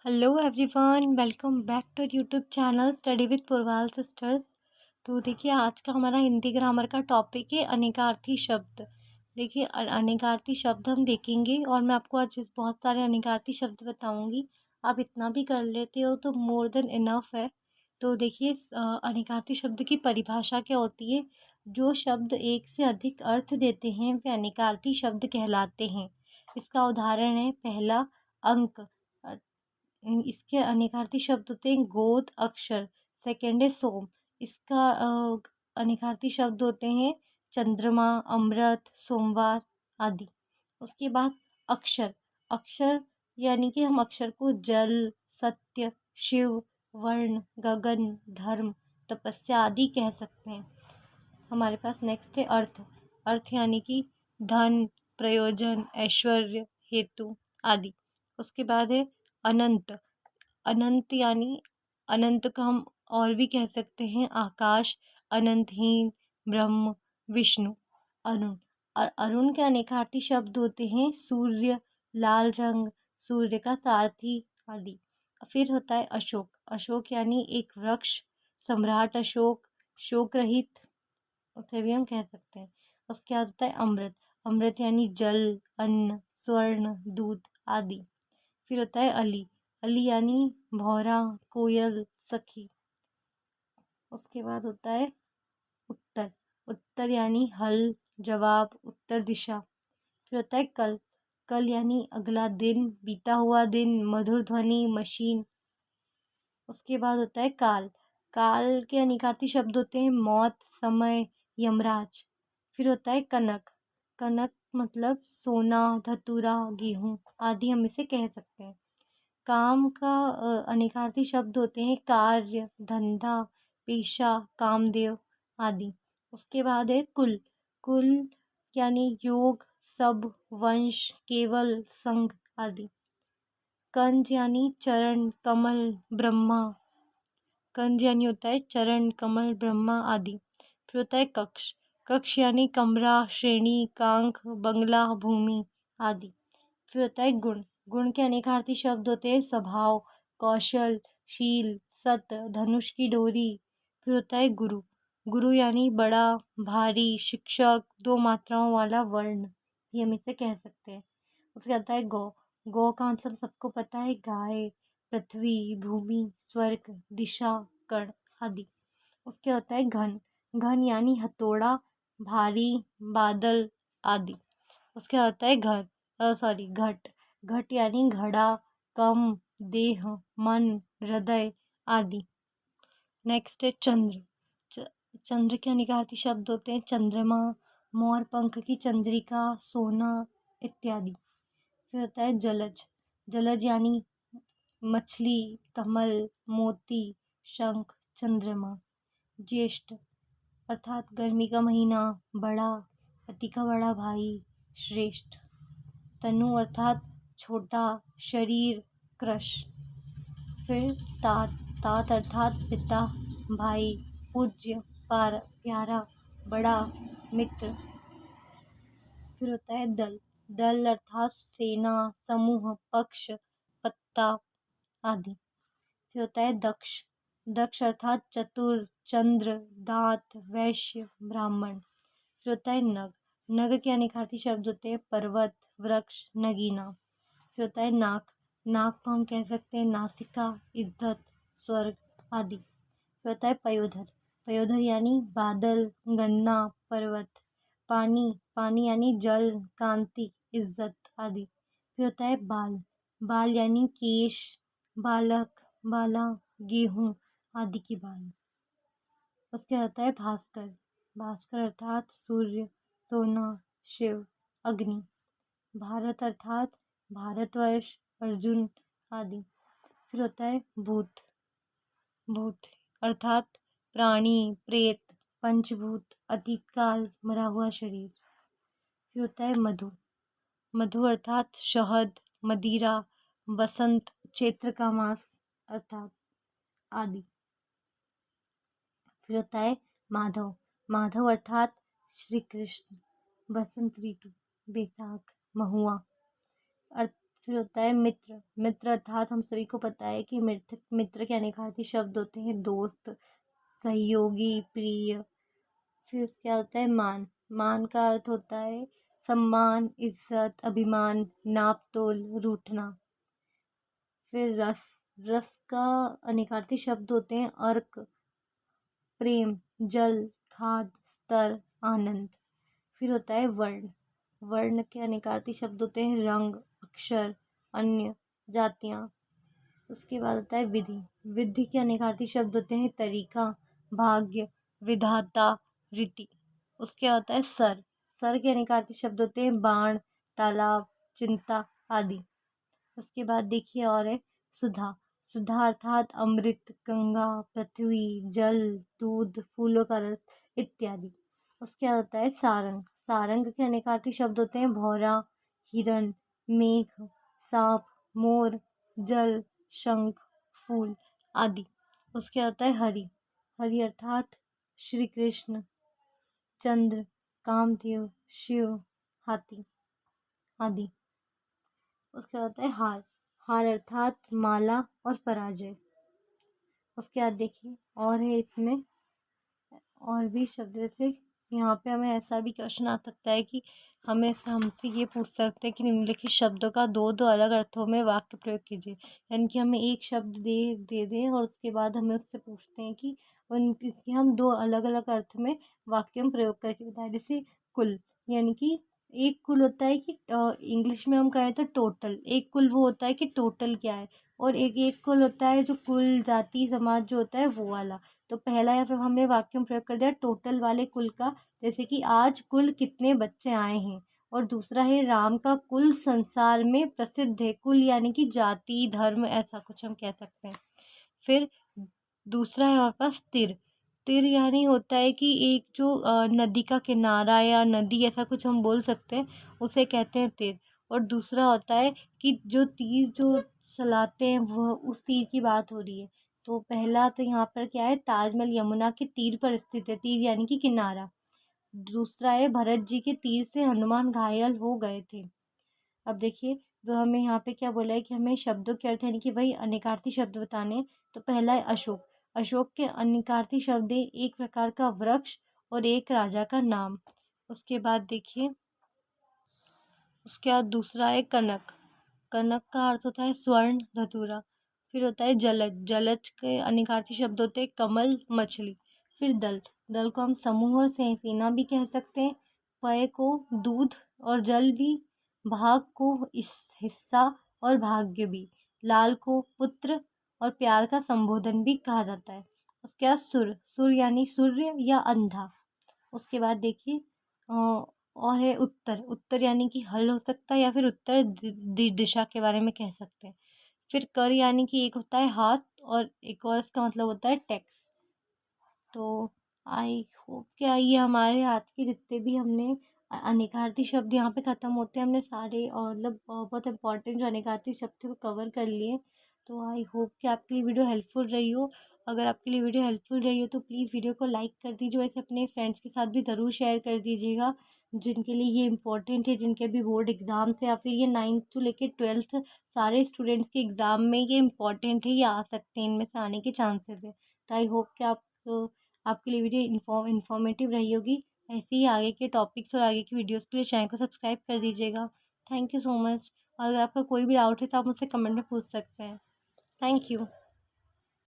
Hello everyone, welcome back to YouTube channel study with Purwal sisters. तो देखिए, आज का हमारा हिंदी ग्रामर का टॉपिक है अनेकार्थी शब्द। देखिए, अनेकार्थी शब्द हम देखेंगे और मैं आपको आज बहुत सारे अनेकार्थी शब्द बताऊंगी। आप इतना भी कर लेते हो तो मोर देन इनफ है। तो देखिए, अनेकार्थी शब्द की परिभाषा क्या होती है। जो शब्द एक से अधिक अर्थ देते हैं वे अनेकार्थी शब्द कहलाते हैं। इसका उदाहरण है पहला, अंक। इसके अनेकार्थी शब्द होते हैं गोद, अक्षर। सेकंड है सोम। इसका अनेकार्थी शब्द होते हैं चंद्रमा, अमृत, सोमवार आदि। उसके बाद अक्षर। अक्षर यानी कि हम अक्षर को जल, सत्य, शिव, वर्ण, गगन, धर्म, तपस्या आदि कह सकते हैं। हमारे पास नेक्स्ट है अर्थ। अर्थ यानी कि धन, प्रयोजन, ऐश्वर्य, हेतु आदि। उसके बाद है अनंत। अनंत यानी अनंत का हम और भी कह सकते हैं आकाश, अनंतहीन, ब्रह्म, विष्णु। अरुण। और अरुण के अनेकार्थी शब्द होते हैं सूर्य, लाल रंग, सूर्य का सारथी आदि। फिर होता है अशोक। अशोक यानी एक वृक्ष, सम्राट अशोक, शोक रहित, उसे भी हम कह सकते हैं। उसके बाद होता है अमृत। अमृत यानी जल, अन्न, स्वर्ण, दूध आदि। फिर होता है अली। अली यानी भौरा, कोयल, सखी। उसके बाद होता है उत्तर। उत्तर यानी हल, जवाब, उत्तर दिशा। फिर होता है कल। कल यानी अगला दिन, बीता हुआ दिन, मधुर ध्वनि, मशीन। उसके बाद होता है काल। काल के अनेकार्थी शब्द होते हैं मौत, समय, यमराज। फिर होता है कनक। कनक मतलब सोना, धतूरा, गेहूं आदि हम इसे कह सकते हैं। काम का अनेकार्थी शब्द होते हैं कार्य, धंधा, पेशा, कामदेव आदि। उसके बाद है कुल। कुल यानी योग, सब, वंश, केवल, संघ आदि। कंज यानी चरण, कमल, ब्रह्मा। कंज यानी होता है चरण, कमल, ब्रह्मा आदि। फिर होता है कक्ष। कक्ष यानी कमरा, श्रेणी, कांख, बंगला, भूमि आदि। फिर होता है गुण। गुण के अनेकार्थी शब्द होते हैं स्वभाव, कौशल, शील, सत, धनुष की डोरी। फिर होता है गुरु। गुरु यानी बड़ा, भारी, शिक्षक, दो मात्राओं वाला वर्ण, ये हम इसे कह सकते हैं। उसके आता है गौ। गौ का मतलब सबको पता है गाय, पृथ्वी, भूमि, स्वर्ग, दिशा, कण आदि। उसके होता है घन। घन यानी हथौड़ा, भारी, बादल आदि। उसके होता है घट। घट यानी घड़ा, कम, देह, मन, हृदय आदि। नेक्स्ट है चंद्र। चंद्र के अनेकार्थी शब्द होते हैं चंद्रमा, मोर पंख की चंद्रिका, सोना इत्यादि। फिर होता है जलज। जलज यानी मछली, कमल, मोती, शंख, चंद्रमा। ज्येष्ठ अर्थात गर्मी का महीना, बड़ा, पति का बड़ा भाई, श्रेष्ठ। तनु अर्थात छोटा, शरीर, कृश। फिर तात। तात अर्थात पिता, भाई, पूज्य, प्यारा, बड़ा, मित्र। फिर होता है दल। दल अर्थात सेना, समूह, पक्ष, पत्ता आदि। फिर होता है दक्ष। दक्ष अर्थात चतुर, चंद्र, दांत, वैश्य, ब्राह्मण। फिर होता है नग। नग के अनेकार्थी शब्द होते हैं पर्वत, वृक्ष, नगीना। फिर होता है नाक। नाक को हम कह सकते हैं नासिका, इज्जत, स्वर्ग आदि। फिर होता है पयोधर। पयोधर यानी बादल, गन्ना, पर्वत। पानी। पानी यानी जल, कांति, इज्जत आदि। फिर होता है बाल। बाल यानी केश, बालक, बाला, गेहूं आदि की बाल। उसके आता है भास्कर। भास्कर अर्थात सूर्य, सोना, शिव, अग्नि। भारत अर्थात भारतवर्ष, अर्जुन आदि। फिर होता है भूत। भूत अर्थात प्राणी, प्रेत, पंचभूत, अतीत काल, मरा हुआ शरीर। फिर होता है मधु। मधु अर्थात शहद, मदिरा, वसंत, चैत्र का मास अर्थात आदि। फिर होता है माधव। माधव अर्थात श्री कृष्ण, बसंत ऋतु, बैसाख, महुआ। फिर होता है मित्र। मित्र अर्थात हम सभी को पता है कि मित्र के अनेकार्थी शब्द होते हैं दोस्त, सहयोगी, प्रिय। फिर उसके बाद होता है मान। मान का अर्थ होता है सम्मान, इज्जत, अभिमान, नाप तोल, रूठना। फिर रस। रस का अनेकार्थी शब्द होते हैं अर्क, प्रेम, जल, खाद, स्तर, आनंद। फिर होता है वर्ण। वर्ण के अनेकार्थी शब्द होते हैं रंग, अक्षर, अन्य, जातियाँ। उसके बाद होता है विधि। विधि के अनेकार्थी शब्द होते हैं तरीका, भाग्य, विधाता, रीति। उसके बाद होता है सर। सर के अनेकार्थी शब्द होते हैं बाण, तालाब, चिंता आदि। उसके बाद देखिए और है सुधा। सुधा अर्थात अमृत, गंगा, पृथ्वी, जल, दूध, फूलों का रस इत्यादि। उसके बाद होता है सारंग। सारंग के अनेकार्थी शब्द होते हैं भौरा, हिरण, मेघ, सांप, मोर, जल, शंख, फूल आदि। उसके बाद होता है हरि। हरि अर्थात श्री कृष्ण, चंद्र, कामदेव, शिव, हाथी आदि। उसके बाद होता है हार। हार अर्थात माला और पराजय। उसके बाद देखिए और है इसमें और भी शब्द, जैसे यहाँ पे हमें ऐसा भी क्वेश्चन आ सकता है कि हमसे ये पूछ सकते हैं कि निम्नलिखित शब्दों का दो दो अलग अर्थों में वाक्य प्रयोग कीजिए। यानी कि हमें एक शब्द दे दें और उसके बाद हमें उससे पूछते हैं कि इसके हम दो अलग अलग अर्थ में वाक्य में प्रयोग करके बताएं। जैसे कुल, यानी कि एक कुल होता है कि इंग्लिश में हम कहें तो टोटल। एक कुल वो होता है कि टोटल क्या है, और एक एक कुल होता है जो कुल जाति समाज जो होता है वो वाला। तो पहला यहाँ पे हमने वाक्य में प्रयोग कर दिया टोटल वाले कुल का, जैसे कि आज कुल कितने बच्चे आए हैं। और दूसरा है राम का कुल संसार में प्रसिद्ध है। कुल यानी कि जाति धर्म ऐसा कुछ हम कह सकते हैं। फिर दूसरा है हमारे पास तिर। तिर यानी होता है कि एक जो नदी का किनारा या नदी ऐसा कुछ हम बोल सकते हैं, उसे कहते हैं तिर। और दूसरा होता है कि जो तीर जो चलाते हैं वह उस तीर की बात हो रही है। तो पहला तो यहाँ पर क्या है, ताजमहल यमुना के तीर पर स्थित है। तीर यानी कि किनारा। दूसरा है भरत जी के तीर से हनुमान घायल हो गए थे। अब देखिए तो हमें यहाँ पे क्या बोला है कि हमें शब्दों के अर्थ यानी कि वही अनेकार्थी शब्द बताने हैं। तो पहला है अशोक। अशोक के अनेकार्थी शब्द है एक प्रकार का वृक्ष और एक राजा का नाम। उसके बाद देखिए उसके बाद दूसरा है कनक। कनक का अर्थ होता है स्वर्ण, धतूरा। फिर होता है जलज। जलज के अनेकार्थी शब्द होते हैं कमल, मछली। फिर दल। दल को हम समूह और सेना भी कह सकते हैं। पय को दूध और जल भी। भाग को इस हिस्सा और भाग्य भी। लाल को पुत्र और प्यार का संबोधन भी कहा जाता है। उसके बाद सुर। सुर यानी सूर्य या अंधा। उसके बाद देखिए और है उत्तर। उत्तर यानी कि हल हो सकता है या फिर उत्तर दिशा के बारे में कह सकते हैं। फिर कर यानी कि एक होता है हाथ और एक और इसका मतलब होता है टैक्स। तो आई होप क्या ये हमारे आज के जितने भी हमने अनेकार्थी शब्द यहाँ पे ख़त्म होते हैं, हमने सारे और मतलब बहुत इंपॉर्टेंट जो अनेकार्थी शब्द थे वो कवर कर लिए। तो आई होप कि आपके लिए वीडियो हेल्पफुल रही हो। अगर आपके लिए वीडियो हेल्पफुल रही हो तो प्लीज़ वीडियो को लाइक कर दीजिए। वैसे अपने फ्रेंड्स के साथ भी ज़रूर शेयर कर दीजिएगा जिनके लिए ये इम्पोर्टेंट है, जिनके भी बोर्ड एग्ज़ाम्स है या फिर ये 9th to लेकर 12th सारे स्टूडेंट्स के एग्ज़ाम में ये इम्पोर्टेंट है, ये आ सकते हैं, इनमें से आने के चांसेस है। तो आई होप कि आपके लिए वीडियो इन्फॉर्मेटिव रही होगी। ऐसे ही आगे के टॉपिक्स और आगे की वीडियोस के लिए चैनल को सब्सक्राइब कर दीजिएगा। Thank you so much. और अगर आपका कोई भी डाउट है तो आप मुझसे कमेंट में पूछ सकते हैं। Thank you.